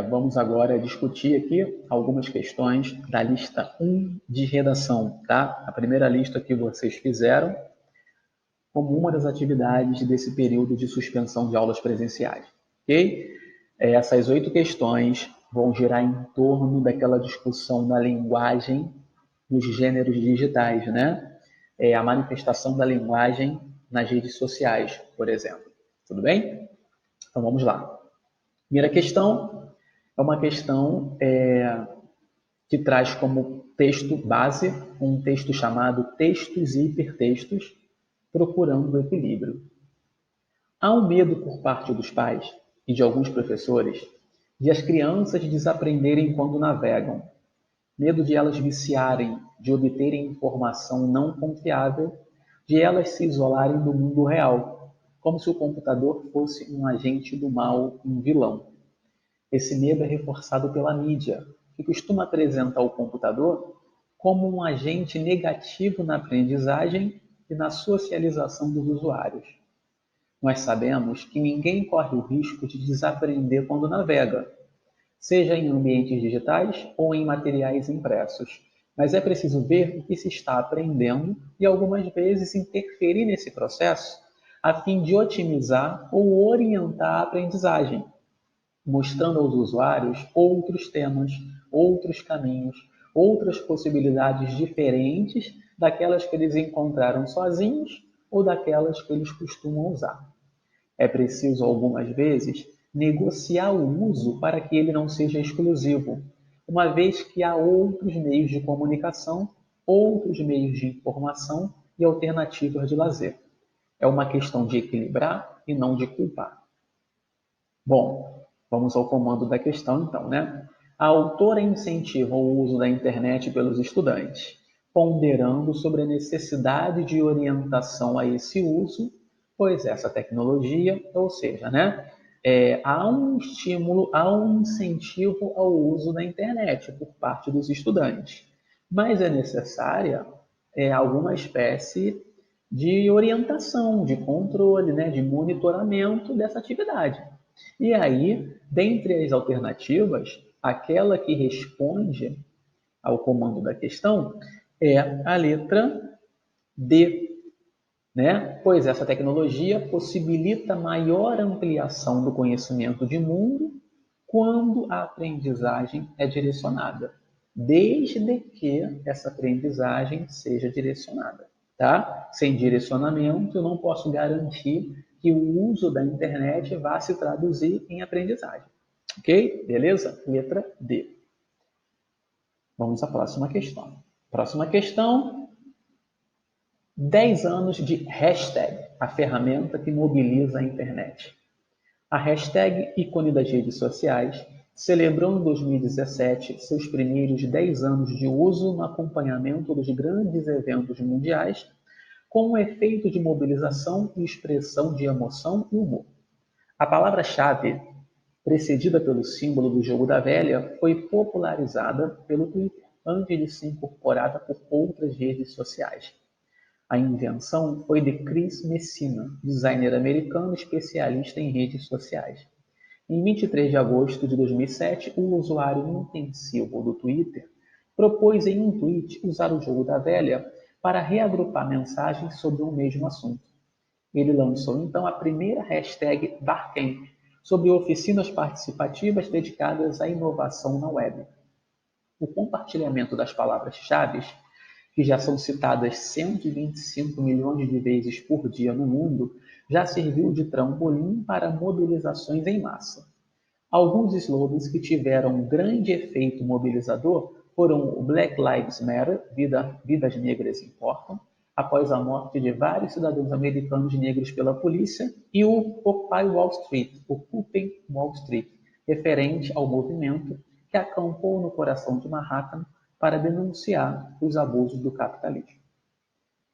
Vamos agora discutir aqui algumas questões da lista 1 de redação, tá? A primeira lista que vocês fizeram como uma das atividades desse período de suspensão de aulas presenciais, ok? Essas 8 questões vão girar em torno daquela discussão da linguagem nos gêneros digitais, né? A manifestação da linguagem nas redes sociais, por exemplo. Tudo bem? Então vamos lá. Primeira questão é uma questão que traz como texto base um texto chamado Textos e Hipertextos, procurando o equilíbrio. Há um medo por parte dos pais e de alguns professores de as crianças desaprenderem quando navegam, medo de elas viciarem, de obterem informação não confiável, de elas se isolarem do mundo real, como se o computador fosse um agente do mal, um vilão. Esse medo é reforçado pela mídia, que costuma apresentar o computador como um agente negativo na aprendizagem e na socialização dos usuários. Nós sabemos que ninguém corre o risco de desaprender quando navega, seja em ambientes digitais ou em materiais impressos. Mas é preciso ver o que se está aprendendo e algumas vezes interferir nesse processo a fim de otimizar ou orientar a aprendizagem, mostrando aos usuários outros temas, outros caminhos, outras possibilidades diferentes daquelas que eles encontraram sozinhos ou daquelas que eles costumam usar. É preciso, algumas vezes, negociar o uso para que ele não seja exclusivo, uma vez que há outros meios de comunicação, outros meios de informação e alternativas de lazer. É uma questão de equilibrar e não de culpar. Bom, vamos ao comando da questão então, né? A autora incentiva o uso da internet pelos estudantes, ponderando sobre a necessidade de orientação a esse uso, pois essa tecnologia, ou seja, né, há um estímulo, há um incentivo ao uso da internet por parte dos estudantes, mas é necessária alguma espécie de orientação, de controle, né, de monitoramento dessa atividade. E aí, dentre as alternativas, aquela que responde ao comando da questão é a letra D, né? Pois essa tecnologia possibilita maior ampliação do conhecimento de mundo quando a aprendizagem é direcionada, desde que essa aprendizagem seja direcionada, tá? Sem direcionamento, eu não posso garantir que o uso da internet vá se traduzir em aprendizagem. Ok? Beleza? Letra D. Vamos à próxima questão. Próxima questão. 10 anos de hashtag, a ferramenta que mobiliza a internet. A hashtag, ícone das redes sociais, celebrou em 2017 seus primeiros 10 anos de uso no acompanhamento dos grandes eventos mundiais, com um efeito de mobilização e expressão de emoção e humor. A palavra-chave, precedida pelo símbolo do jogo da velha, foi popularizada pelo Twitter, antes de ser incorporada por outras redes sociais. A invenção foi de Chris Messina, designer americano especialista em redes sociais. Em 23 de agosto de 2007, o usuário intensivo do Twitter propôs em um tweet usar o jogo da velha para reagrupar mensagens sobre o mesmo assunto. Ele lançou então a primeira hashtag Barcamp, sobre oficinas participativas dedicadas à inovação na web. O compartilhamento das palavras-chave, que já são citadas 125 milhões de vezes por dia no mundo, já serviu de trampolim para mobilizações em massa. Alguns slogans que tiveram um grande efeito mobilizador foram o Black Lives Matter, vidas negras importam, após a morte de vários cidadãos americanos negros pela polícia, e o Occupy Wall Street, Ocupem Wall Street, referente ao movimento que acampou no coração de Manhattan para denunciar os abusos do capitalismo.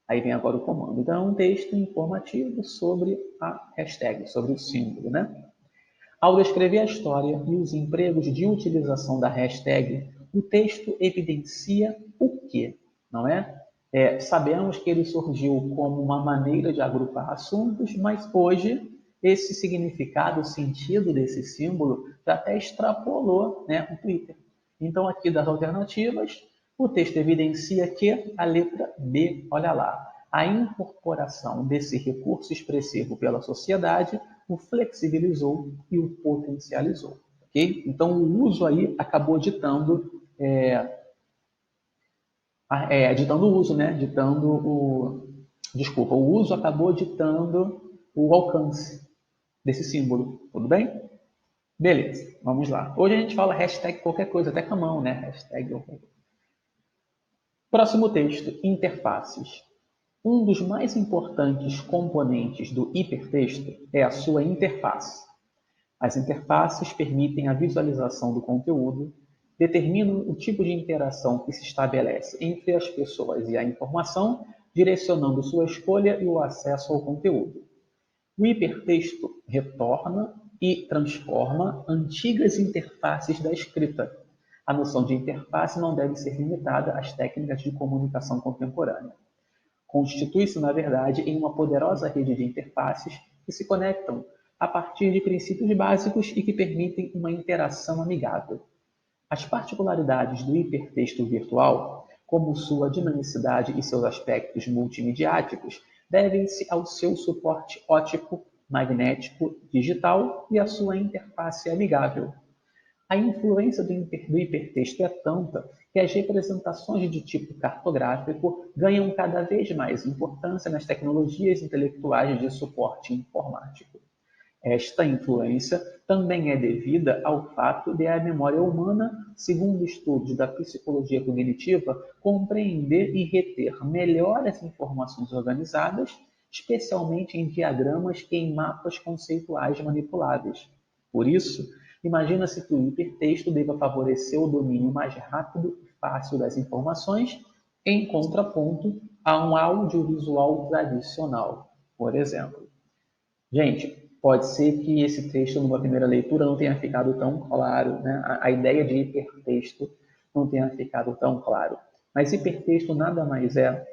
Aí vem agora o comando. Então, é um texto informativo sobre a hashtag, sobre o símbolo, né? Ao descrever a história e os empregos de utilização da hashtag, o texto evidencia o quê? Não é? Sabemos que ele surgiu como uma maneira de agrupar assuntos, mas hoje esse significado, o sentido desse símbolo já até extrapolou, né, o Twitter. Então, aqui das alternativas, o texto evidencia que a letra B, olha lá, a incorporação desse recurso expressivo pela sociedade o flexibilizou e o potencializou. Okay? Então, o uso aí acabou ditando ditando o uso, né? Desculpa, o uso acabou ditando o alcance desse símbolo, tudo bem? Beleza, vamos lá. Hoje a gente fala hashtag qualquer coisa, até com a mão, né? Hashtag qualquer coisa. Próximo texto, interfaces. Um dos mais importantes componentes do hipertexto é a sua interface. As interfaces permitem a visualização do conteúdo, determinam o tipo de interação que se estabelece entre as pessoas e a informação, direcionando sua escolha e o acesso ao conteúdo. O hipertexto retorna e transforma antigas interfaces da escrita. A noção de interface não deve ser limitada às técnicas de comunicação contemporânea. Constitui-se, na verdade, em uma poderosa rede de interfaces que se conectam a partir de princípios básicos e que permitem uma interação amigável. As particularidades do hipertexto virtual, como sua dinamicidade e seus aspectos multimediáticos, devem-se ao seu suporte óptico, magnético, digital e à sua interface amigável. A influência do hipertexto é tanta que as representações de tipo cartográfico ganham cada vez mais importância nas tecnologias intelectuais de suporte informático. Esta influência também é devida ao fato de a memória humana, segundo estudos da psicologia cognitiva, compreender e reter melhor as informações organizadas, especialmente em diagramas e em mapas conceituais manipuláveis. Por isso, imagina-se que o hipertexto deva favorecer o domínio mais rápido e fácil das informações, em contraponto a um audiovisual tradicional, por exemplo. Gente, pode ser que esse texto, numa primeira leitura, não tenha ficado tão claro, né? A ideia de hipertexto não tenha ficado tão claro. Mas hipertexto nada mais é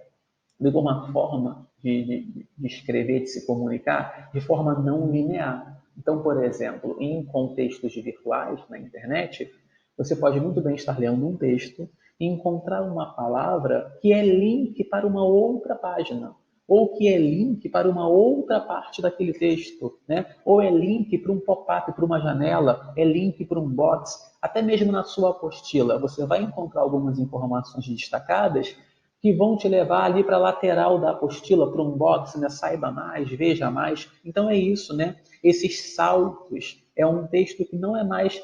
do que uma forma de escrever, de se comunicar, de forma não linear. Então, por exemplo, em contextos virtuais, na internet, você pode muito bem estar lendo um texto e encontrar uma palavra que é link para uma outra página, ou que é link para uma outra parte daquele texto, né? Ou é link para um pop-up, para uma janela, é link para um box, até mesmo na sua apostila. Você vai encontrar algumas informações destacadas que vão te levar ali para a lateral da apostila, para um box, né? Saiba mais, veja mais. Então é isso, né? Esses saltos é um texto que não é mais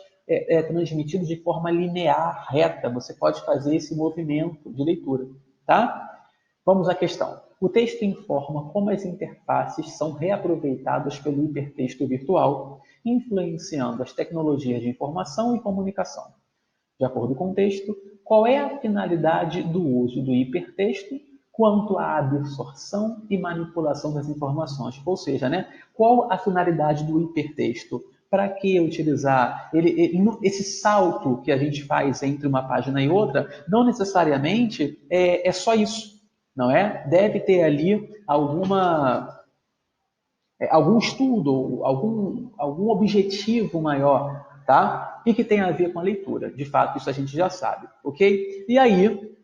transmitido de forma linear, reta. Você pode fazer esse movimento de leitura, tá? Vamos à questão. O texto informa como as interfaces são reaproveitadas pelo hipertexto virtual, influenciando as tecnologias de informação e comunicação. De acordo com o texto, qual é a finalidade do uso do hipertexto quanto à absorção e manipulação das informações? Ou seja, né, qual a finalidade do hipertexto? Para que utilizar esse salto que a gente faz entre uma página e outra? Não necessariamente é só isso, não é? Deve ter ali algum estudo, algum objetivo maior, tá? E que tem a ver com a leitura. De fato, isso a gente já sabe, ok? E aí,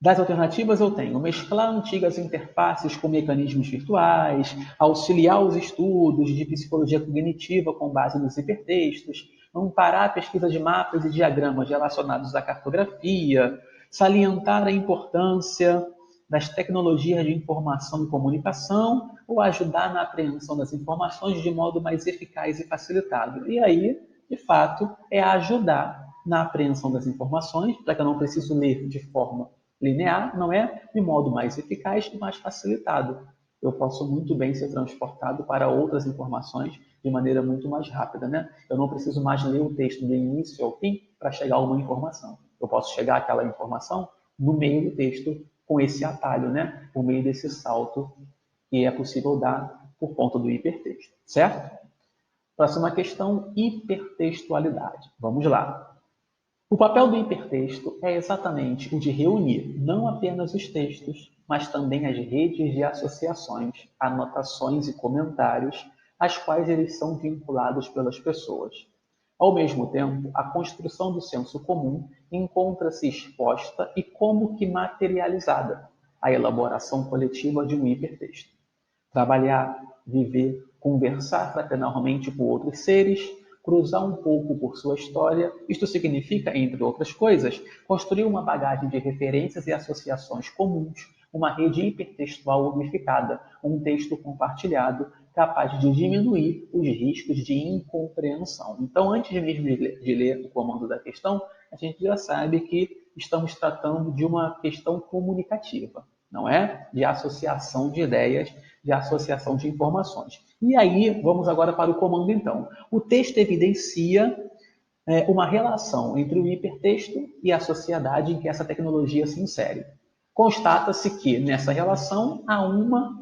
das alternativas eu tenho mesclar antigas interfaces com mecanismos virtuais, auxiliar os estudos de psicologia cognitiva com base nos hipertextos, amparar a pesquisa de mapas e diagramas relacionados à cartografia, salientar a importância das tecnologias de informação e comunicação ou ajudar na apreensão das informações de modo mais eficaz e facilitado. E aí, de fato, é ajudar na apreensão das informações, para que eu não preciso ler de forma linear, não é? De modo mais eficaz e mais facilitado. Eu posso muito bem ser transportado para outras informações de maneira muito mais rápida, né? Eu não preciso mais ler o texto do início ao fim para chegar a uma informação. Eu posso chegar àquela informação no meio do texto com esse atalho, né? Por meio desse salto que é possível dar por conta do hipertexto, certo? Próxima questão, hipertextualidade. Vamos lá. O papel do hipertexto é exatamente o de reunir não apenas os textos, mas também as redes de associações, anotações e comentários, às quais eles são vinculados pelas pessoas. Ao mesmo tempo, a construção do senso comum encontra-se exposta e como que materializada, a elaboração coletiva de um hipertexto. Trabalhar, viver, conversar fraternalmente com outros seres, cruzar um pouco por sua história, isto significa, entre outras coisas, construir uma bagagem de referências e associações comuns, uma rede hipertextual unificada, um texto compartilhado, capaz de diminuir os riscos de incompreensão. Então, antes mesmo de ler o comando da questão, a gente já sabe que estamos tratando de uma questão comunicativa, não é? De associação de ideias, de associação de informações. E aí, vamos agora para o comando, então. O texto evidencia uma relação entre o hipertexto e a sociedade em que essa tecnologia se insere. Constata-se que nessa relação há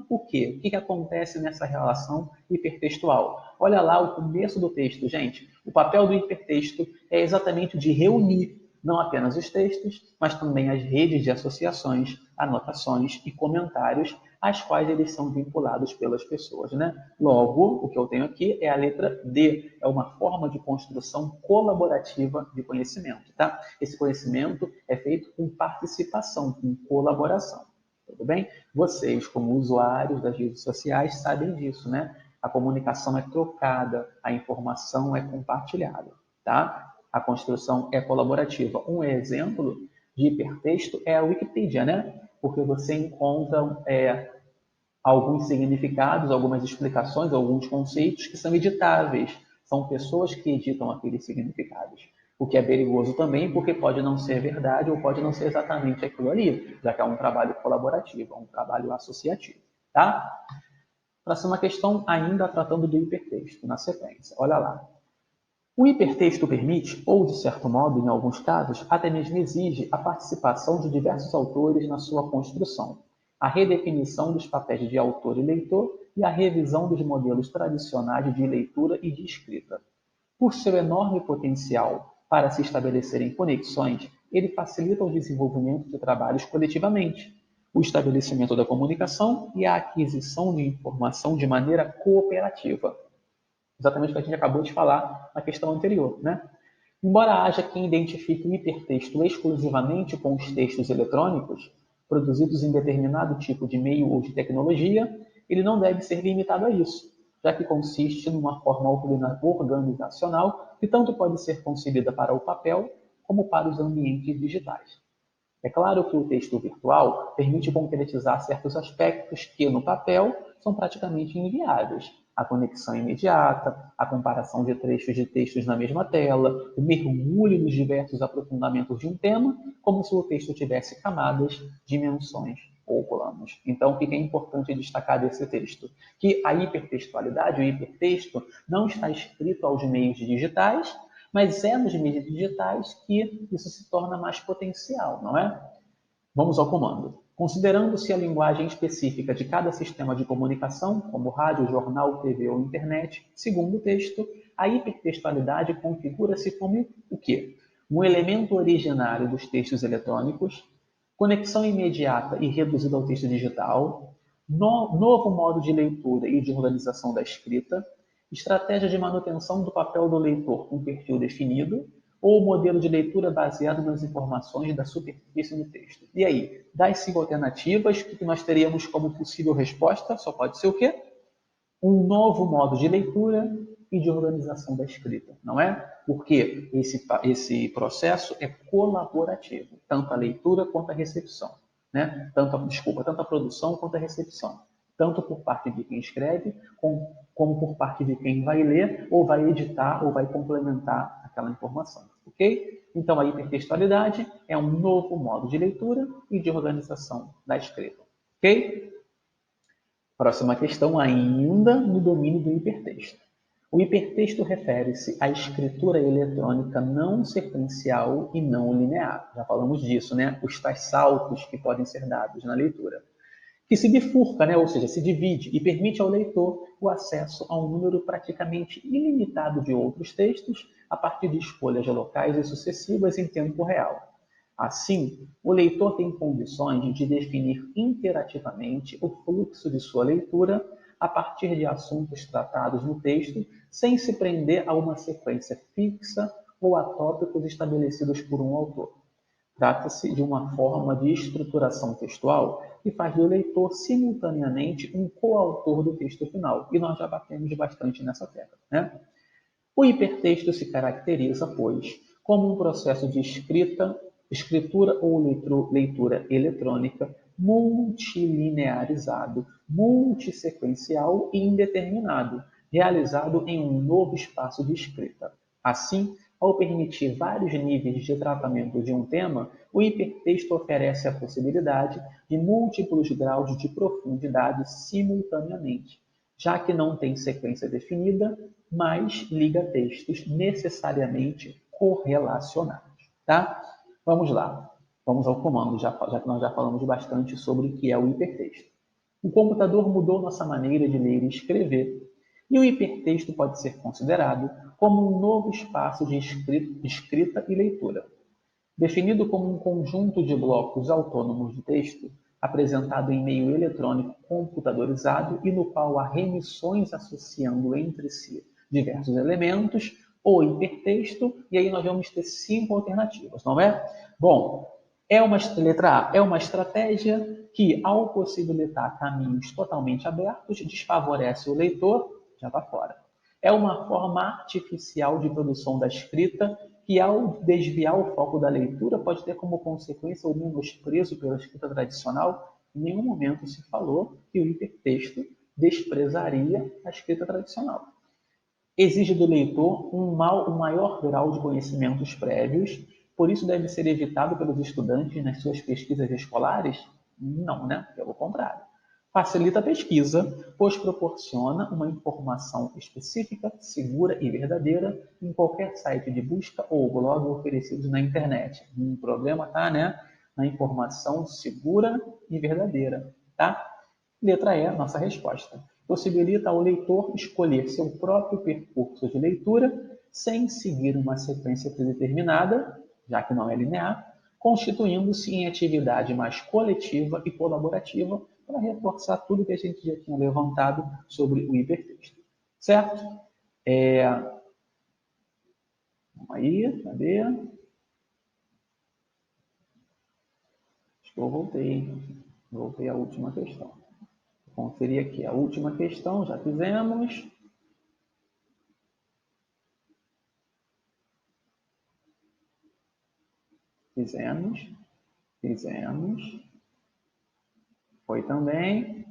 o quê? O que acontece nessa relação hipertextual? Olha lá o começo do texto, gente. O papel do hipertexto é exatamente o de reunir não apenas os textos, mas também as redes de associações, anotações e comentários, às quais eles são vinculados pelas pessoas, né? Logo, o que eu tenho aqui é a letra D, é uma forma de construção colaborativa de conhecimento, tá? Esse conhecimento é feito com participação, com colaboração, tudo bem? Vocês, como usuários das redes sociais, sabem disso, né? A comunicação é trocada, a informação é compartilhada, tá? A construção é colaborativa. Um exemplo de hipertexto é a Wikipedia, né? Porque você encontra alguns significados, algumas explicações, alguns conceitos que são editáveis. São pessoas que editam aqueles significados. O que é perigoso também, porque pode não ser verdade ou pode não ser exatamente aquilo ali, já que é um trabalho colaborativo, é um trabalho associativo, tá? Próxima questão, ainda tratando do hipertexto, na sequência. Olha lá. O hipertexto permite, ou de certo modo, em alguns casos, até mesmo exige a participação de diversos autores na sua construção, a redefinição dos papéis de autor e leitor e a revisão dos modelos tradicionais de leitura e de escrita. Por seu enorme potencial para se estabelecerem conexões, ele facilita o desenvolvimento de trabalhos coletivamente, o estabelecimento da comunicação e a aquisição de informação de maneira cooperativa. Exatamente o que a gente acabou de falar na questão anterior, né? Embora haja quem identifique o hipertexto exclusivamente com os textos eletrônicos, produzidos em determinado tipo de meio ou de tecnologia, ele não deve ser limitado a isso, já que consiste numa forma organizacional que tanto pode ser concebida para o papel como para os ambientes digitais. É claro que o texto virtual permite concretizar certos aspectos que, no papel, são praticamente inviáveis. A conexão imediata, a comparação de trechos de textos na mesma tela, o mergulho nos diversos aprofundamentos de um tema, como se o texto tivesse camadas, dimensões ou planos. Então, o que é importante destacar desse texto? Que a hipertextualidade, o hipertexto, não está escrito aos meios digitais, mas é nos meios digitais que isso se torna mais potencial, não é? Vamos ao comando. Considerando-se a linguagem específica de cada sistema de comunicação, como rádio, jornal, TV ou internet, segundo o texto, a hipertextualidade configura-se como o quê? Um elemento originário dos textos eletrônicos, conexão imediata e reduzida ao texto digital, novo modo de leitura e de organização da escrita, estratégia de manutenção do papel do leitor com perfil definido, ou modelo de leitura baseado nas informações da superfície do texto. E aí, das 5 alternativas, o que nós teríamos como possível resposta? Só pode ser o quê? Um novo modo de leitura e de organização da escrita, não é? Porque esse processo é colaborativo, tanto a leitura quanto a recepção, né? Tanto a produção quanto a recepção, tanto por parte de quem escreve, como por parte de quem vai ler, ou vai editar, ou vai complementar aquela informação, ok? Então, a hipertextualidade é um novo modo de leitura e de organização da escrita, ok? Próxima questão, ainda no domínio do hipertexto. O hipertexto refere-se à escritura eletrônica não sequencial e não linear. Já falamos disso, né? Os tais saltos que podem ser dados na leitura. Que se bifurca, né? Ou seja, se divide e permite ao leitor o acesso a um número praticamente ilimitado de outros textos a partir de escolhas locais e sucessivas em tempo real. Assim, o leitor tem condições de definir interativamente o fluxo de sua leitura a partir de assuntos tratados no texto, sem se prender a uma sequência fixa ou a tópicos estabelecidos por um autor. Trata-se de uma forma de estruturação textual que faz do leitor simultaneamente um coautor do texto final. E nós já batemos bastante nessa tecla, né? O hipertexto se caracteriza, pois, como um processo de escritura ou leitura eletrônica multilinearizado, multissequencial e indeterminado, realizado em um novo espaço de escrita. Assim, ao permitir vários níveis de tratamento de um tema, o hipertexto oferece a possibilidade de múltiplos graus de profundidade simultaneamente, já que não tem sequência definida, mas liga textos necessariamente correlacionados. Tá? Vamos lá. Vamos ao comando, já que nós já falamos bastante sobre o que é o hipertexto. O computador mudou nossa maneira de ler e escrever, e o hipertexto pode ser considerado como um novo espaço de escrita e leitura. Definido como um conjunto de blocos autônomos de texto, apresentado em meio eletrônico computadorizado e no qual há remissões associando entre si diversos elementos, o hipertexto, e aí nós vamos ter 5 alternativas, não é? Bom, letra A, é uma estratégia que, ao possibilitar caminhos totalmente abertos, desfavorece o leitor, já está fora. É uma forma artificial de produção da escrita que, ao desviar o foco da leitura, pode ter como consequência o menosprezo pela escrita tradicional. Em nenhum momento se falou que o hipertexto desprezaria a escrita tradicional. Exige do leitor um maior grau de conhecimentos prévios, por isso deve ser evitado pelos estudantes nas suas pesquisas escolares? Não, né? Pelo contrário. Facilita a pesquisa, pois proporciona uma informação específica, segura e verdadeira em qualquer site de busca ou blog oferecidos na internet. O problema está, né, na informação segura e verdadeira, tá? Letra E, nossa resposta. Possibilita ao leitor escolher seu próprio percurso de leitura sem seguir uma sequência predeterminada, já que não é linear, constituindo-se em atividade mais coletiva e colaborativa para reforçar tudo que a gente já tinha levantado sobre o hipertexto. Certo? Vamos aí, cadê? Acho que eu voltei. Voltei à última questão. Vou conferir aqui a última questão, já fizemos. Fizemos. Foi também.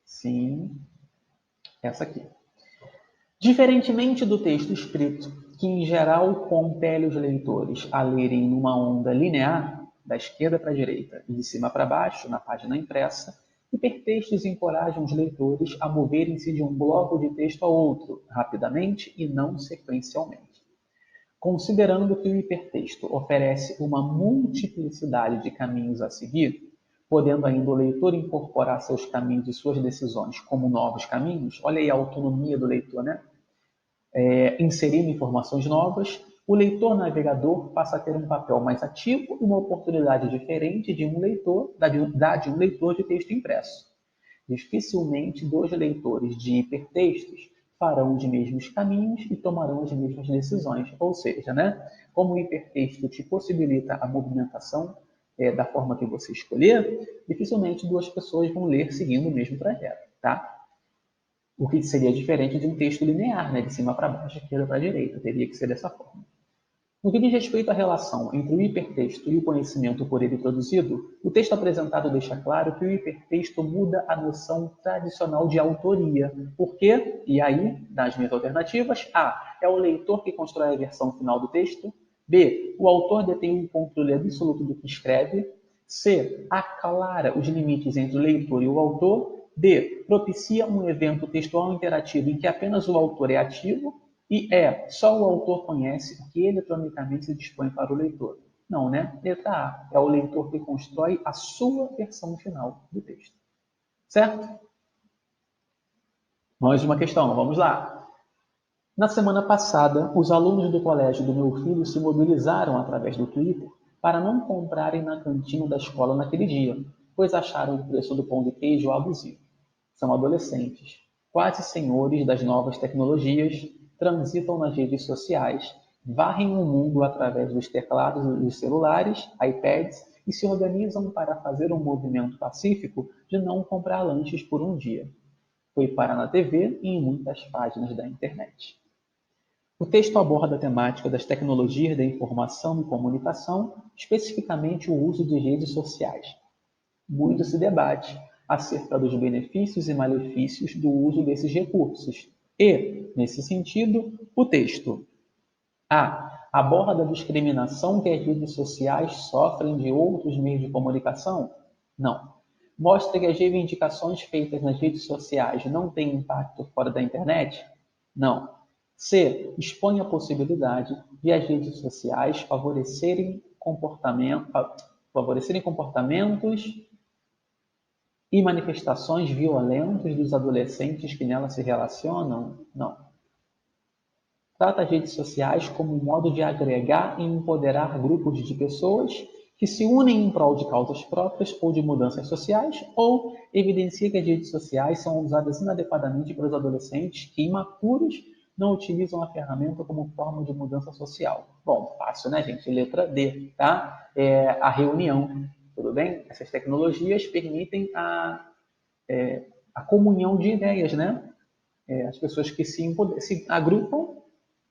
Sim. Essa aqui. Diferentemente do texto escrito, que em geral compele os leitores a lerem numa onda linear, da esquerda para a direita e de cima para baixo, na página impressa, hipertextos encorajam os leitores a moverem-se de um bloco de texto a outro, rapidamente e não sequencialmente. Considerando que o hipertexto oferece uma multiplicidade de caminhos a seguir, podendo ainda o leitor incorporar seus caminhos e suas decisões como novos caminhos, olha aí a autonomia do leitor, né? Inserindo informações novas, o leitor navegador passa a ter um papel mais ativo e uma oportunidade diferente de um leitor de texto impresso. Dificilmente dois leitores de hipertextos farão os mesmos caminhos e tomarão as mesmas decisões. Ou seja, né, como o hipertexto te possibilita a movimentação da forma que você escolher, dificilmente duas pessoas vão ler seguindo o mesmo trajeto, tá? O que seria diferente de um texto linear, né, de cima para baixo, de esquerda para direita, teria que ser dessa forma. No que diz respeito à relação entre o hipertexto e o conhecimento por ele produzido, o texto apresentado deixa claro que o hipertexto muda a noção tradicional de autoria. Por quê? E aí, das minhas alternativas, A, é o leitor que constrói a versão final do texto. B, o autor detém um controle absoluto do que escreve. C, aclara os limites entre o leitor e o autor. D, propicia um evento textual interativo em que apenas o autor é ativo. E só o autor conhece o que eletronicamente se dispõe para o leitor. Não, né? Letra A, é o leitor que constrói a sua versão final do texto. Certo? Mais uma questão, vamos lá. Na semana passada, os alunos do colégio do meu filho se mobilizaram através do Twitter para não comprarem na cantina da escola naquele dia, pois acharam o preço do pão de queijo abusivo. São adolescentes, quase senhores das novas tecnologias, transitam nas redes sociais, varrem o mundo através dos teclados dos celulares, iPads e se organizam para fazer um movimento pacífico de não comprar lanches por um dia. Foi parar na TV e em muitas páginas da internet. O texto aborda a temática das tecnologias da informação e comunicação, especificamente o uso de redes sociais. Muito se debate acerca dos benefícios e malefícios do uso desses recursos. E, nesse sentido, o texto A. Aborda a discriminação que as redes sociais sofrem de outros meios de comunicação? Não. Mostra que as reivindicações feitas nas redes sociais não têm impacto fora da internet? Não. C. Expõe a possibilidade de as redes sociais favorecerem comportamentos e manifestações violentas dos adolescentes que nelas se relacionam? Não. Trata as redes sociais como um modo de agregar e empoderar grupos de pessoas que se unem em prol de causas próprias ou de mudanças sociais, ou evidencia que as redes sociais são usadas inadequadamente pelos adolescentes que, imaturos, não utilizam a ferramenta como forma de mudança social. Bom, fácil, né, gente? Letra D, tá? A reunião, tudo bem? Essas tecnologias permitem a comunhão de ideias, né? As pessoas que se agrupam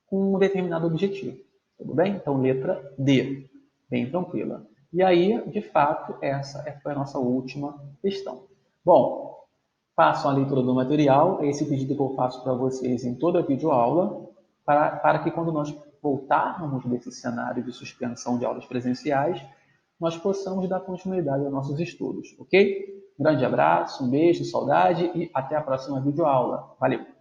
com um determinado objetivo. Tudo bem? Então, letra D. Bem tranquila. E aí, de fato, essa foi a nossa última questão. Bom, façam a leitura do material. É esse pedido que eu faço para vocês em toda a videoaula, para que quando nós voltarmos desse cenário de suspensão de aulas presenciais, nós possamos dar continuidade aos nossos estudos, ok? Grande abraço, um beijo, saudade e até a próxima videoaula. Valeu!